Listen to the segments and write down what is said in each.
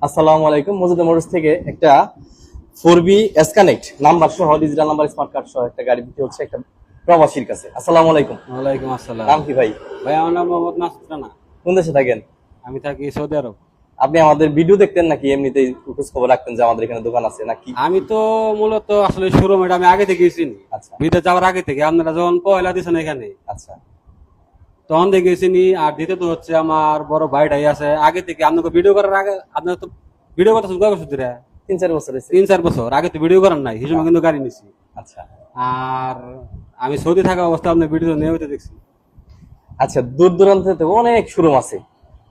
আসসালামু আলাইকুম। মজিদ মোটরস থেকে একটা 4B এস কানেক্ট নাম্বার সহ ডিজিটাল নাম্বার স্মার্ট কার্ড সহ একটা গাড়ি বিক্রি হচ্ছে একটা প্রবাসীর কাছে। আসসালামু আলাইকুম। ওয়ালাইকুম আসসালাম। নাম কি ভাই? ভাই আমার নাম মোহাম্মদ নাসির রানা। কোন দেশে থাকেন? আমি থাকি সৌদি আরব। আপনি আমাদের ভিডিও দেখতেন নাকি এমনিতেই খোঁজ খবর রাখতেন যে আমাদের এখানে দোকান আছে নাকি? আমি তো মূলত আসলে শোরুম এটা আমি আগে থেকে চিনি। আচ্ছা বিদেশ যাওয়ার আগে থেকে আপনারা যখন পয়লা দিয়েছেন এখানে আচ্ছা তখন দেখে চিনি। আর দ্বিতীয়ত হচ্ছে আমার বড় ভাইটাই আছে আগে থেকে। আপনাকে ভিডিও করার আগে আপনার তো ভিডিও করতে কয় বছর ধরে? 3-4 বছর হয়েছে। 3-4 বছর আগে তো ভিডিও করার নাই, হিসেবে কিন্তু গাড়ি নিছি। আচ্ছা আর আমি সৌদি থাকা অবস্থা আপনার ভিডিও নিয়মিত দেখছি। আচ্ছা, দূর দূরান্ত থেকে অনেক শোরুম আছে,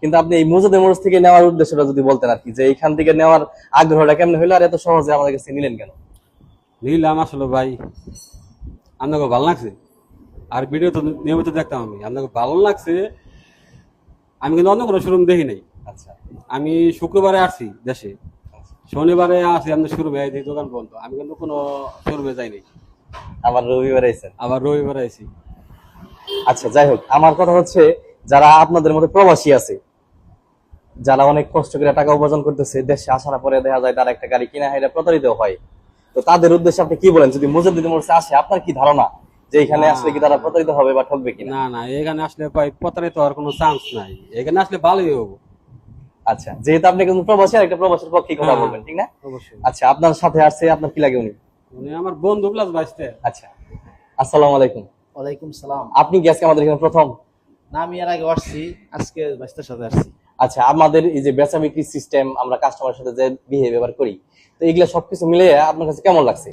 কিন্তু আপনি এই মজিদ মোটরস থেকে নেওয়ার উদ্দেশ্যটা যদি বলতেন আর কি, যে এইখান থেকে নেওয়ার আগ্রহটা কেমন হইলো আর এত সহজে আমাদের কাছে নিলেন কেন? নিলাম আসলে ভাই আপনাকে ভালো লাগছে, আর ভিডিও তো নিয়মিত দেখতাম আমি, আপনাকে ভালো লাগছে। আমি কিন্তু অন্য কোনো শোরুম দেখি নাই। আচ্ছা আমি শুক্রবারে আসছি দেশে, শনিবারে আসি আপনার শোরুমে এই দোকান বন্ধ। আমি কিন্তু কোনো শোরুমে যাই নাই, আবার রবিবার আইছেন। আবার রবিবারে আসি। আচ্ছা, যাই হোক, আমার কথা হচ্ছে যারা আপনাদের মধ্যে প্রবাসী আছে, যারা অনেক কষ্ট করে টাকা উপার্জন করতেছে, দেশে আসার পরে দেখা যায় তারা একটা গাড়ি কিনা এটা প্রতারিত হয়, তো তাদের উদ্দেশ্যে আপনি কি বলেন? যদি মুজিদ মোটরসে আসে, আপনার কি ধারণা যে এখানে আসলে কি তারা প্রতারিত হবে বা ঠকবে কিনা? না না, এখানে আসলে ভাই প্রতারিত হওয়ার কোনো চান্স নাই, এখানে আসলে ভালোই হবো। আচ্ছা, যেহেতু আপনি কিন্তু প্রবাসী, আর একটা প্রবাসীর পক্ষে কথা হ্যাঁ, বলবেন, ঠিক না? অবশ্যই। আচ্ছা, আপনার সাথে আসছে, আপনার কি লাগে উনি? উনি আমার বন্ধু প্লাস বাইসতে। আচ্ছা, আসসালামু আলাইকুম। ওয়ালাইকুম সালাম। আপনি কি আজকে আমাদের এখানে প্রথম? না, আমি এর আগে আসছি, আজকে বাইস্তার সাথে আসছি। আচ্ছা, আমাদের এই যে বেচা বিক্রি সিস্টেম, আমরা কাস্টমারের সাথে যে বিহেভিয়ার করি, তো এগুলা সবকিছু মিলে আপনার কাছে কেমন লাগছে?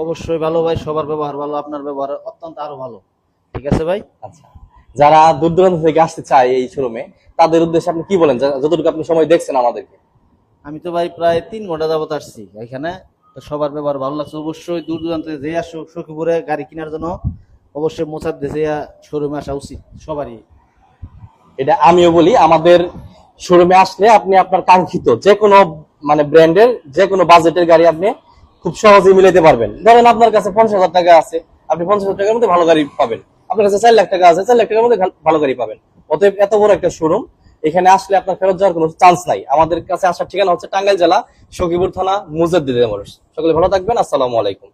অবশ্যই ভালো ভাই, সবার ব্যবহার ভালো, আপনার ব্যবহার অত্যন্ত আরো ভালো। ঠিক আছে ভাই। আচ্ছা, যারা দূর দূরান্ত থেকে আসতে চায় এই শোরুমে, তাদের উদ্দেশ্যে আপনি কি বলেন, যতটুকু আপনি সময় দেখছেন আমাদেরকে? আমি তো ভাই প্রায় 3 ঘন্টা যাবত আসছি এখানে, তো সবার ব্যবহার ভালো লাগছে। অবশ্যই দূর দূরান্ত থেকে যে আসো সখীপুরে গাড়ি কেনার জন্য অবশ্যই মোসাদ দেশে শোরুমে আসা উচিত সবারই। এটা আমিও বলি, আমাদের শোরুমে আসলে আপনি আপনার কাঙ্ক্ষিত যে কোনো মানে ব্র্যান্ডের যে কোনো বাজেটের গাড়ি আপনি খুব সহজেই মিলাতে পারবেন। ধরেন আপনার কাছে 50,000 টাকা আছে, আপনি 50,000 টাকার মধ্যে ভালো গাড়ি পাবেন। আপনার কাছে 4 লাখ টাকা আছে, 4 লাখ টাকার মধ্যে ভালো গাড়ি পাবেন। অতএব এত বড় একটা শোরুম, এখানে আসলে আপনার ফেরত যাওয়ার কোনো চান্স নাই। আমাদের কাছে আসার ঠিকানা হচ্ছে টাঙ্গাইল জেলা, সখীপুর থানা, মুজাদ্দিদ মোটরস। সকলে ভালো থাকবেন। আসসালামু আলাইকুম।